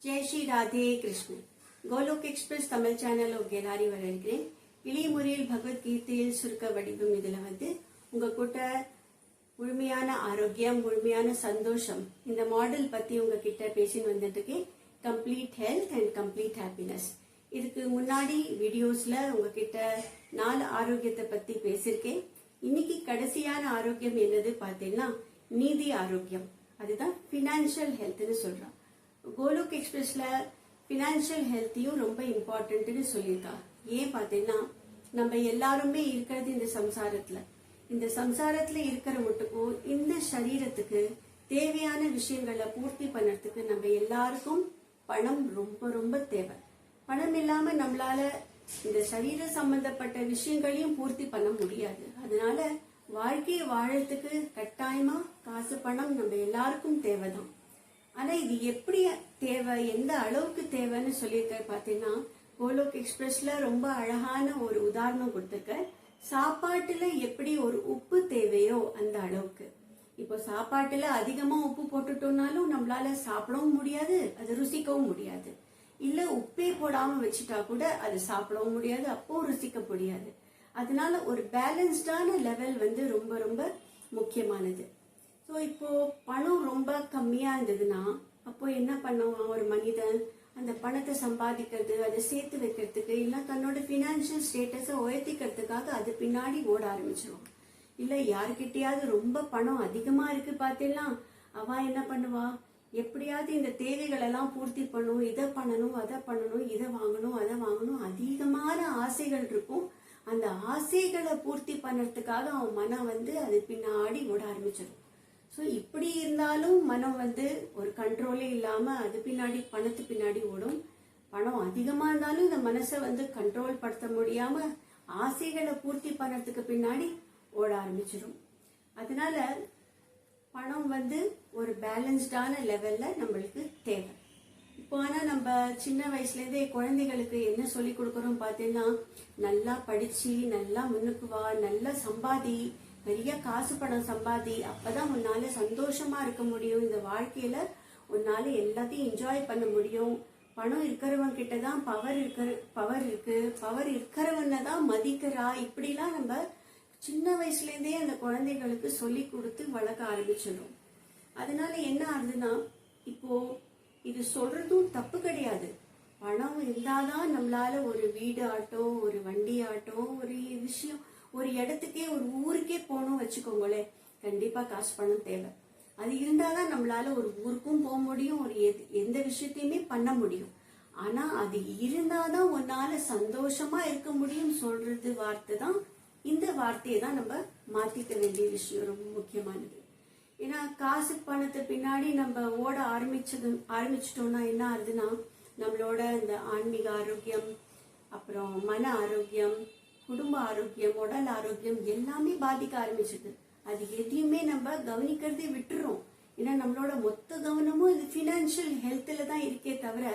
Jai Sri Radhe Krishnan. Golok express Tamil channel உங்க எல்லாரையும் வரவேற்கிறேன். எளிய முறையில் பகவத்கீதையில் சுருக்க வடிவம் இதுல உங்க கிட்ட முழுமையான ஆரோக்கியம், முழுமையான சந்தோஷம் இந்த மாடல் பத்தி உங்ககிட்ட பேசின்னு வந்துட்டு இருக்கேன். Complete health and complete happiness. இதுக்கு முன்னாடி வீடியோஸ்ல உங்ககிட்ட 4 ஆரோக்கியத்தை பத்தி பேசியிருக்கேன். இன்னைக்கு கடைசியான ஆரோக்கியம் என்னது பார்த்தீங்கன்னா நீதி ஆரோக்கியம். அதுதான் பினான்சியல் ஹெல்த்னு சொல்றோம். கோலோக் எக்ஸ்பிரஸ்ல பினான்சியல் ஹெல்த்தையும் ரொம்ப இம்பார்ட்டன்ட்னு சொல்லியிருக்கா. ஏன் பார்த்தீங்கன்னா நம்ம எல்லாருமே இருக்கிறது இந்த சம்சாரத்துல இருக்கிற மட்டுக்கும் இந்த சரீரத்துக்கு தேவையான விஷயங்களை பூர்த்தி பண்ணறதுக்கு நம்ம எல்லாருக்கும் பணம் ரொம்ப ரொம்ப தேவை. பணம் இல்லாம நம்மளால இந்த சரீர சம்பந்தப்பட்ட விஷயங்களையும் பூர்த்தி பண்ண முடியாது. அதனால வாழ்க்கையை வாழறதுக்கு கட்டாயமா காசு பணம் நம்ம எல்லாருக்கும் தேவைதான். ஆனா இது எப்படி தேவை, எந்த அளவுக்கு தேவைன்னு சொல்லியிருக்க பாத்தீங்கன்னா கோலோக் எக்ஸ்பிரஸ்ல ரொம்ப அழகான ஒரு உதாரணம் கொடுத்திருக்க. சாப்பாட்டுல எப்படி ஒரு உப்பு தேவையோ அந்த அளவுக்கு. இப்போ சாப்பாட்டுல அதிகமா உப்பு போட்டுட்டோம்னாலும் நம்மளால சாப்பிடவும் முடியாது, அது ருசிக்கவும் முடியாது. இல்ல உப்பே போடாம வச்சுட்டா கூட அது சாப்பிடவும் முடியாது, அப்போ ருசிக்க முடியாது. அதனால ஒரு பேலன்ஸ்டான லெவல் ரொம்ப ரொம்ப முக்கியமானது. ஸோ இப்போ பணம் ரொம்ப கம்மியா இருந்ததுன்னா அப்போ என்ன பண்ணுவான் ஒரு மனிதன்? அந்த பணத்தை சம்பாதிக்கிறது, அதை சேர்த்து வைக்கிறதுக்கு, இல்ல தன்னோட பினான்சியல் ஸ்டேட்டஸை உயர்த்திக்கிறதுக்காக அது பின்னாடி ஓட ஆரம்பிச்சிருவான். இல்ல யாருக்கிட்டையாவது ரொம்ப பணம் அதிகமா இருக்கு பார்த்தீங்கன்னா அவ என்ன பண்ணுவா? எப்படியாவது இந்த தேவைகள் எல்லாம் பூர்த்தி பண்ணும், இதை பண்ணணும், அதை பண்ணணும், இதை வாங்கணும், அதை வாங்கணும், அதிகமான ஆசைகள் இருக்கும். அந்த ஆசைகளை பூர்த்தி பண்ணறதுக்காக அவன் மனம் அது பின்னாடி ஓட ஆரம்பிச்சிடும். ஸோ இப்படி இருந்தாலும் மனம் ஒரு கண்ட்ரோலே இல்லாம அது பின்னாடி பணத்து பின்னாடி ஓடும். பணம் அதிகமா இருந்தாலும் இந்த மனசை கண்ட்ரோல் படுத்த முடியாம ஆசைகளை பூர்த்தி பண்ணறதுக்கு பின்னாடி ஓட ஆரம்பிச்சிடும். அதனால பணம் ஒரு பேலன்ஸ்டான லெவல்ல நம்மளுக்கு தேவை. இப்போ ஆனா நம்ம சின்ன வயசுல இருந்தே குழந்தைகளுக்கு என்ன சொல்லி கொடுக்கறோம் பார்த்தீங்கன்னா, நல்லா படிச்சு நல்லா முன்னுக்கு வா, நல்லா சம்பாதி, நிறைய காசு பணம் சம்பாதி, அப்பதான் உன்னால சந்தோஷமா இருக்க முடியும், இந்த வாழ்க்கையில உன்னால எல்லாத்தையும் என்ஜாய் பண்ண முடியும். பணம் இருக்கிறவங்க கிட்டதான் பவர் இருக்கு, பவர் இருக்கிறவன தான் மதிக்கிறா. இப்படிலாம் நம்ம சின்ன வயசுல இருந்தே அந்த குழந்தைகளுக்கு சொல்லி கொடுத்து வளர்க்க ஆரம்பிச்சிடும். அதனால என்ன ஆகுதுன்னா, இப்போ இது சொல்றதும் தப்பு கிடையாது. பணம் இருந்தாதான் நம்மளால ஒரு வீடு ஆட்டம், ஒரு வண்டி ஆட்டம், ஒரு விஷயம், ஒரு இடத்துக்கே ஒரு ஊருக்கே போகணும் வச்சுக்கோங்களேன், கண்டிப்பா காசு பணம் தேவை. அது இருந்தாதான் நம்மளால ஒரு ஊருக்கும் போக முடியும், ஒரு எந்த விஷயத்தையுமே பண்ண முடியும். ஆனா அது இருந்தாதான் உன்னால சந்தோஷமா இருக்க முடியும் சொல்றது வார்த்தை தான். இந்த வார்த்தையை தான் நம்ம மாத்திக்க வேண்டிய விஷயம், ரொம்ப முக்கியமானது. ஏன்னா காசு பணத்தை பின்னாடி நம்ம ஓட ஆரம்பிச்சிட்டோம்னா என்ன ஆகுதுன்னா, நம்மளோட இந்த ஆன்மீக ஆரோக்கியம், அப்புறம் மன ஆரோக்கியம், குடும்ப ஆரோக்கியம், உடல் ஆரோக்கியம் எல்லாமே பாதிக்க ஆரம்பிச்சிது. அது எதையுமே நம்ம கவனிக்கிறதே விட்டுறோம். ஏன்னா நம்மளோட மொத்த கவனமும் இது பினான்சியல் ஹெல்த்ல தான் இருக்கே தவிர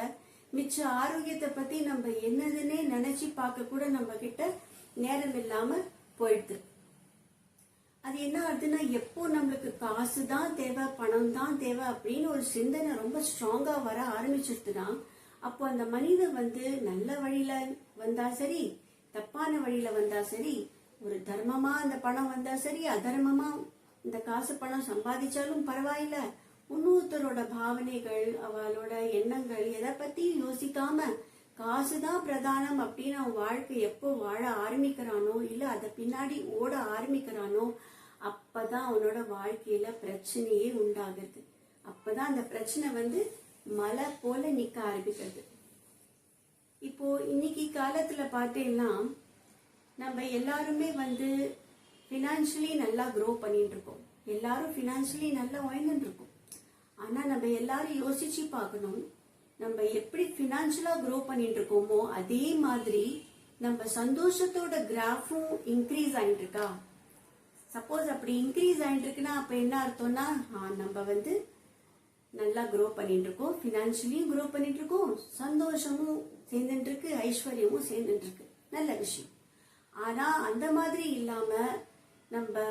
மிச்ச ஆரோக்கியத்தை பத்தி நம்ம என்னதுன்னே நினைச்சு பார்க்க கூட நம்ம கிட்ட நேரம் இல்லாம போயிடுது. அது என்ன ஆகுதுன்னா, எப்போ நம்மளுக்கு காசு தான் தேவை, பணம் தான் தேவை அப்படின்னு ஒரு சிந்தனை ரொம்ப ஸ்ட்ராங்கா வர ஆரம்பிச்சிருதுன்னா அப்போ அந்த மனிதன் நல்ல வழியில வந்தா சரி, தப்பான வழியில வந்தா சரி, ஒரு தர்மமா அந்த பணம் வந்தா சரி, அதர்மமா இந்த காசு பணம் சம்பாதிச்சாலும் பரவாயில்ல, இன்னொருத்தரோட பாவனைகள், அவளோட எண்ணங்கள் எதை பத்தி யோசிக்காம காசுதான் பிரதானம் அப்படின்னு அவன் வாழ்க்கை எப்போ வாழ ஆரம்பிக்கிறானோ, இல்ல அதை பின்னாடி ஓட ஆரம்பிக்கிறானோ, அப்பதான் அவனோட வாழ்க்கையில பிரச்சனையே உண்டாகுது. அப்பதான் அந்த பிரச்சனை மலை போல நிக்க ஆரம்பிக்கிறது. இப்போ இன்னைக்கு காலத்துல பார்த்தீங்கன்னா நம்ம எல்லாருமே பினான்சியலி நல்லா க்ரோ பண்ணிட்டு இருக்கோம், எல்லாரும் பினான்சியலி நல்லா உயர்ந்துட்டு இருக்கோம். ஆனா நம்ம எல்லாரும் யோசிச்சு பார்க்கணும், நம்ம எப்படி பினான்சியலா க்ரோ பண்ணிட்டு இருக்கோமோ அதே மாதிரி நம்ம சந்தோஷத்தோட கிராஃபும் இன்க்ரீஸ் ஆயிட்டு இருக்கா? சப்போஸ் அப்படி இன்க்ரீஸ் ஆயிட்டு இருக்குன்னா அப்ப என்ன அர்த்தம்னா, நம்ம நல்லா க்ரோ பண்ணிட்டு இருக்கோம், பினான்சியலியும் க்ரோ பண்ணிட்டு இருக்கோம், சந்தோஷமும் சேர்ந்துட்டு இருக்கு, ஐஸ்வர்யமும் சேர்ந்துட்டு இருக்கு, நல்ல விஷயம். ஆனா அந்த மாதிரி இல்லாம நம்ம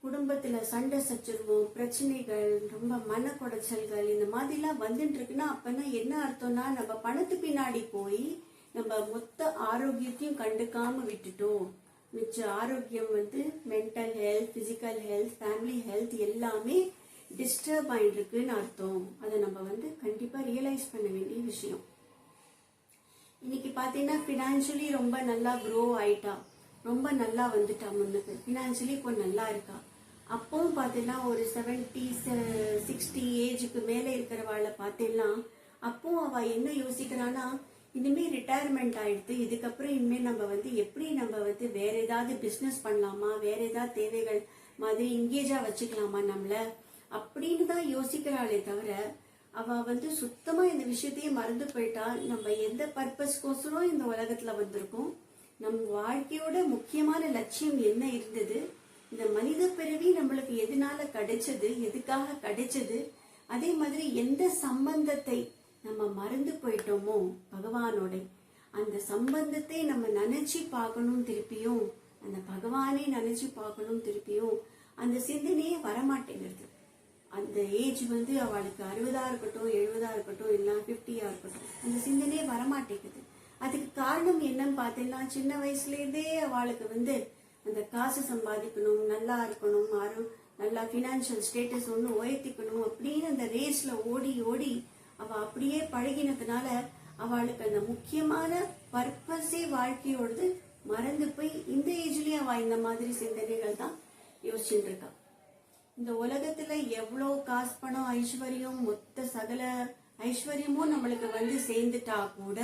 குடும்பத்துல சண்டை சச்சரவும், பிரச்சனைகள், ரொம்ப மன குடைச்சல்கள் இந்த மாதிரிலாம் வந்துட்டு இருக்குன்னா அப்பனா என்ன அர்த்தம்னா நம்ம பணத்து பின்னாடி போய் நம்ம மொத்த ஆரோக்கியத்தையும் கண்டுக்காம விட்டுட்டோம். மிச்ச ஆரோக்கியம் வந்து mental health, physical health, family health எல்லாமே டிஸ்டர்ப் ஆயிட்டு இருக்குன்னு அர்த்தம். அதை நம்ம வந்து கண்டிப்பா ரியலைஸ் பண்ண வேண்டிய விஷயம். இன்னைக்கு பாத்தீங்கன்னா பினான்சியலி ரொம்ப நல்லா க்ரோ ஆயிட்டா, ரொம்ப நல்லா வந்துட்டா, முன்னுக்கு பினான்சியலி இப்போ நல்லா இருக்கா. அப்பவும் பாத்தீங்கன்னா ஒரு 70, 60 ஏஜுக்கு மேல இருக்கிறவாளை பார்த்தீங்கன்னா அப்பவும் அவ என்ன யோசிக்கிறான்னா, இனிமே ரிட்டையர்மெண்ட் ஆயிடுது, இதுக்கப்புறம் இனிமே நம்ம வந்து எப்படி நம்ம வந்து வேற ஏதாவது பிசினஸ் பண்ணலாமா, வேற ஏதாவது தேவைகள் மாதிரி இங்கேஜா வச்சுக்கலாமா நம்மள அப்படின்னு தான் யோசிக்கிறாளே தவிர அவ வந்து சுத்தமா இந்த விஷயத்தையே மறந்து போயிட்டா. நம்ம எந்த பர்பஸ்க்கோசரம் இந்த உலகத்துல வந்திருக்கோம், நம் வாழ்க்கையோட முக்கியமான லட்சியம் என்ன இருந்தது, இந்த மனித பிறவி நம்மளுக்கு எதனால கிடைச்சது, எதுக்காக கிடைச்சது, அதே மாதிரி எந்த சம்பந்தத்தை நம்ம மறந்து போயிட்டோமோ பகவானோட அந்த சம்பந்தத்தை நம்ம நினைச்சு பார்க்கணும் திருப்பியும், அந்த பகவானே நினைச்சு பார்க்கணும் திருப்பியும். அந்த சிந்தனையே வரமாட்டேங்கிறது. அந்த ஏஜ் வந்து அவளுக்கு 60 இருக்கட்டும், 70 இருக்கட்டும், இல்ல 50 இருக்கட்டும், அந்த சிந்தனையே வரமாட்டேங்குது. அதுக்கு காரணம் என்னன்னு பார்த்தீங்கன்னா சின்ன வயசுல இருந்தே அவளுக்கு வந்து அந்த காசு சம்பாதிக்கணும், நல்லா இருக்கணும், நல்லா பினான்சியல் ஸ்டேட்டஸ் ஒன்று உயர்த்திக்கணும் அப்படின்னு அந்த ரேஸ்ல ஓடி ஓடி அவ அப்படியே பழகினதுனால அவளுக்கு அந்த முக்கியமான பர்பஸே வாழ்க்கையோடது மறந்து போய் இந்த ஏஜ்லயே அவ இந்த மாதிரி சிந்தனைகள் தான் யோசிச்சுட்டு இருக்கா. இந்த உலகத்துல எவ்வளவு காசு, பணம், ஐஸ்வர்யம், மொத்த சகல ஐஸ்வர்யமும் நம்மளுக்கு வந்து சேர்ந்துட்டா கூட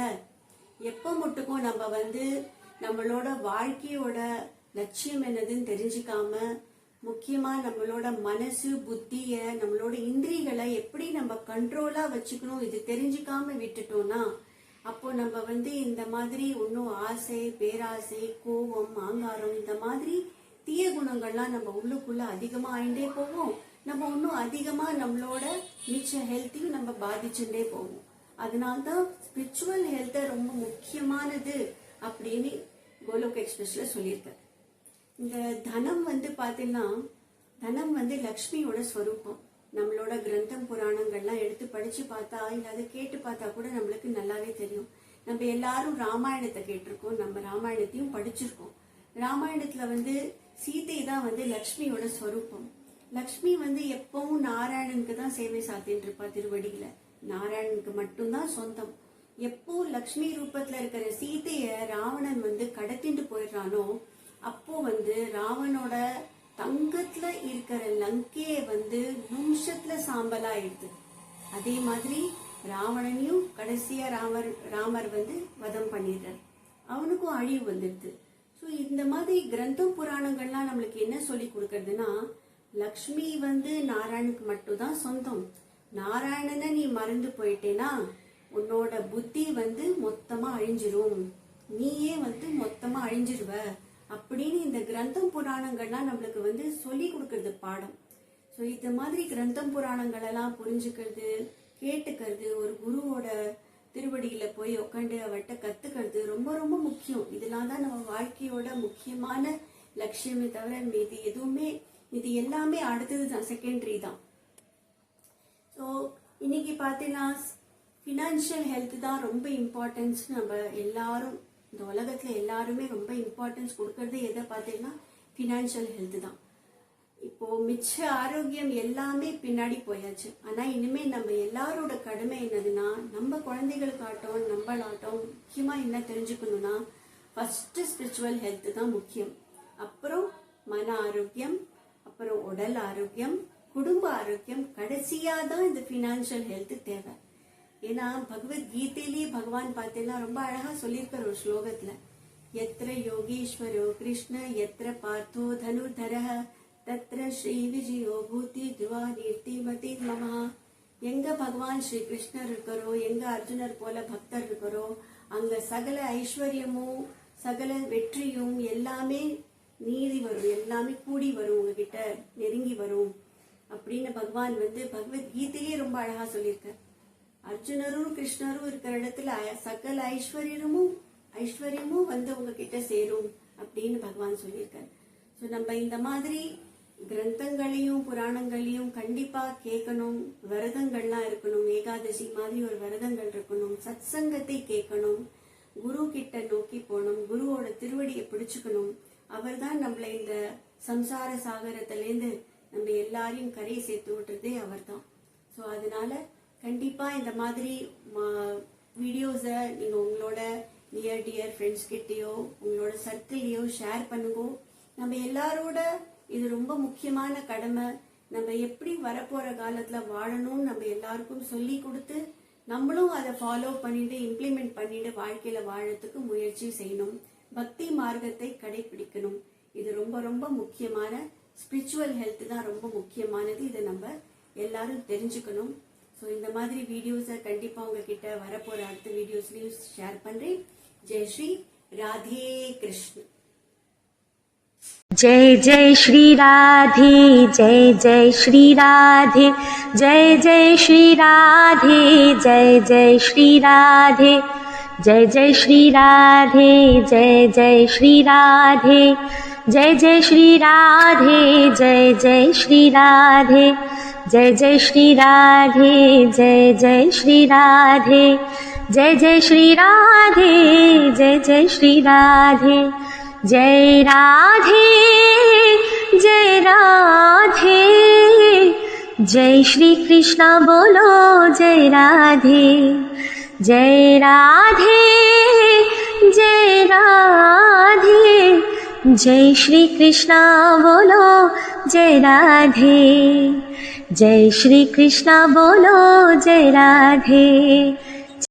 எப்ப மட்டுக்கும் நம்ம வந்து நம்மளோட வாழ்க்கையோட லட்சியம் என்னதுன்னு தெரிஞ்சுக்காம, முக்கியமா நம்மளோட மனசு, புத்திய, நம்மளோட இந்திரிகளை எப்படி நம்ம கண்ட்ரோலா வச்சுக்கணும் இது தெரிஞ்சுக்காம விட்டுட்டோம்னா அப்போ நம்ம வந்து இந்த மாதிரி ஒன்னும் ஆசை, பேராசை, கோபம், ஆங்காரம் இந்த மாதிரி தீய குணங்கள்லாம் நம்ம உள்ளுக்குள்ள அதிகமா ஆயிண்டே போவோம். நம்ம இன்னும் அதிகமா நம்மளோட மிச்ச ஹெல்த்தையும் நம்ம பாதிச்சுட்டே போவோம். அதனால்தான் ஸ்பிரிச்சுவல் ஹெல்த் ரொம்ப முக்கியமானது அப்படின்னு கோலோக் எக்ஸ்பிரஸ்ல சொல்லியிருக்காரு. இந்த தனம் வந்து பாத்தீங்கன்னா தனம் வந்து லக்ஷ்மியோட ஸ்வரூபம். நம்மளோட கிரந்தம் புராணங்கள்லாம் எடுத்து படிச்சு பார்த்தா இல்ல அதை கேட்டு பார்த்தா கூட நம்மளுக்கு நல்லாவே தெரியும். நம்ம எல்லாரும் ராமாயணத்தை கேட்டிருக்கோம், நம்ம ராமாயணத்தையும் படிச்சிருக்கோம். ராமாயணத்துல வந்து சீதை தான் வந்து லக்ஷ்மியோட ஸ்வரூபம். லக்ஷ்மி வந்து எப்பவும் நாராயணனுக்கு தான் சேவை சாத்தின்னு இருப்பா. திருவடியில நாராயணனுக்கு மட்டும்தான் சொந்தம். எப்போ லக்ஷ்மி ரூபத்துல இருக்கிற சீதைய ராவணன் வந்து கடத்திட்டு போயிடுறானோ அப்போ வந்து ராவனோட தங்கத்துல இருக்கிற லங்கைய வந்து நிமிஷத்துல சாம்பலா ஆயிடுது. அதே மாதிரி ராவணனையும் கடைசியா ராமர் வந்து வதம் பண்ணிடுறார், அவனுக்கும் அழிவு வந்துடுது. ஸோ இந்த மாதிரி கிரந்தம் புராணங்கள்லாம் நம்மளுக்கு என்ன சொல்லி கொடுக்கறதுன்னா, லக்ஷ்மி வந்து நாராயணுக்கு மட்டும்தான் சொந்தம். நாராயணனை நீ மறந்து போயிட்டேனா உன்னோட புத்தி வந்து மொத்தமா அழிஞ்சிரும், நீயே வந்து மொத்தமா அழிஞ்சிருவ அப்படின்னு இந்த கிரந்தம் புராணங்கள்லாம் நம்மளுக்கு வந்து சொல்லி கொடுக்கறது பாடம். ஸோ இந்த மாதிரி கிரந்தம் புராணங்கள் எல்லாம் புரிஞ்சுக்கிறது, கேட்டுக்கிறது, ஒரு குருவோட திருவடியில போய் உட்காந்து அவர்கிட்ட கத்துக்கிறது ரொம்ப ரொம்ப முக்கியம். இதெல்லாம் தான் நம்ம வாழ்க்கையோட முக்கியமான லட்சியமே தவிர மீதி எதுவுமே, இது எல்லாமே அடுத்தது தான், செகண்டரி தான். ஸோ இன்னைக்கு பார்த்தீங்கன்னா ஃபினான்ஷியல் ஹெல்த் தான் ரொம்ப இம்பார்ட்டன்ஸ். நம்ம எல்லாரும் இந்த உலகத்துல எல்லாருமே ரொம்ப இம்பார்ட்டன்ஸ் கொடுக்கறது எதை பார்த்தீங்கன்னா ஃபினான்ஷியல் ஹெல்த் தான். இப்போ மிச்ச ஆரோக்கியம் எல்லாமே பின்னாடி போயாச்சு. ஆனா இனிமே நம்ம எல்லாரோட கடமை என்னதுன்னா, நம்ம குழந்தைகளுக்காட்டும் நம்மளாட்டும் முக்கியமா என்ன தெரிஞ்சுக்கணும்னா, ஃபர்ஸ்ட் ஸ்பிரிச்சுவல் ஹெல்த் தான் முக்கியம். அப்புறம் மன ஆரோக்கியம், அப்புறம் உடல் ஆரோக்கியம், குடும்ப ஆரோக்கியம், கடைசியா தான் இந்த ஃபினான்ஷியல் ஹெல்த் தேவை. ஏன்னா பகவத்கீதையிலேயே பகவான் பார்த்தீங்கன்னா ரொம்ப அழகா சொல்லியிருக்கார் ஒரு ஸ்லோகத்துல, எத்திர யோகீஸ்வரோ கிருஷ்ண எத்திர பார்த்தோ தனுர்தரஹ தத்ர ஸ்ரீ விஜயோ பூதி துவா நீர்த்தி மதி மமா. எங்க பகவான் ஸ்ரீ கிருஷ்ணர் இருக்கிறோ, எங்க அர்ஜுனர் போல பக்தர் இருக்கிறோ, அங்க சகல ஐஸ்வர்யமும் சகல வெற்றியும் எல்லாமே நீதி வரும், எல்லாமே கூடி வரும், உங்ககிட்ட நெருங்கி வரும் அப்படின்னு பகவான் வந்து பகவத்கீதையே ரொம்ப அழகா சொல்லியிருக்க. அர்ஜுனரும் கிருஷ்ணரும் இருக்கிற இடத்துல சகல ஐஸ்வர்யமும் வந்து உங்ககிட்ட சேரும் அப்படின்னு பகவான் சொல்லியிருக்காரு. ஸோ நம்ம இந்த மாதிரி கிரந்தங்களையும் புராணங்களையும் கண்டிப்பா கேட்கணும். விரதங்கள்லாம் இருக்கணும். ஏகாதசி மாதிரி ஒரு விரதங்கள் இருக்கணும். சத்சங்கத்தை கேட்கணும். குரு கிட்ட நோக்கி போகணும். குருவோட திருவடியை பிடிச்சுக்கணும். அவர் தான் நம்மளை இந்த சம்சார சாகரத்திலேருந்து நம்ம எல்லாரையும் கரையை சேர்த்து விட்டுறதே அவர் தான். ஸோ அதனால கண்டிப்பா இந்த மாதிரி வீடியோஸை நீங்க உங்களோட நியர் டியர் ஃப்ரெண்ட்ஸ் கிட்டயோ உங்களோட சர்க்கிள்லயோ ஷேர் பண்ணுங்க. நம்ம எல்லாரோட இது ரொம்ப முக்கியமான கடமை. நம்ம எப்படி வரப்போற காலத்துல வாழணும்னு நம்ம எல்லாருக்கும் சொல்லி கொடுத்து நம்மளும் அதை ஃபாலோ பண்ணிட்டு இம்ப்ளிமெண்ட் பண்ணிட்டு வாழ்க்கையில வாழறதுக்கு முயற்சி செய்யணும். பக்தி மார்க்கத்தை கடைபிடிக்கணும். இது ரொம்ப ரொம்ப முக்கியமான ஸ்பிரிச்சுவல் ஹெல்த் தான் ரொம்ப முக்கியமானது. இதை நம்ம எல்லாரும் தெரிஞ்சுக்கணும். ஸோ இந்த மாதிரி வீடியோஸை கண்டிப்பா உங்ககிட்ட வரப்போற அடுத்த வீடியோஸ்லயும் ஷேர் பண்றேன். ஜெய் ஸ்ரீ ராதே கிருஷ்ண. जय जय श्री राधे, जय जय श्री राधे, जय जय श्री राधे, जय जय श्री राधे, जय जय श्री राधे, जय जय श्री राधे, जय जय श्री राधे, जय जय श्री राधे, जय जय श्री राधे, जय जय श्री राधे, जय जय श्री राधे, जय जय श्री राधे, जय राधे जय राधे, जय श्री कृष्ण बोलो जय राधे, जय राधे जय राधे, जय श्री कृष्ण बोलो जय राधे, जय श्री कृष्ण बोलो जय राधे.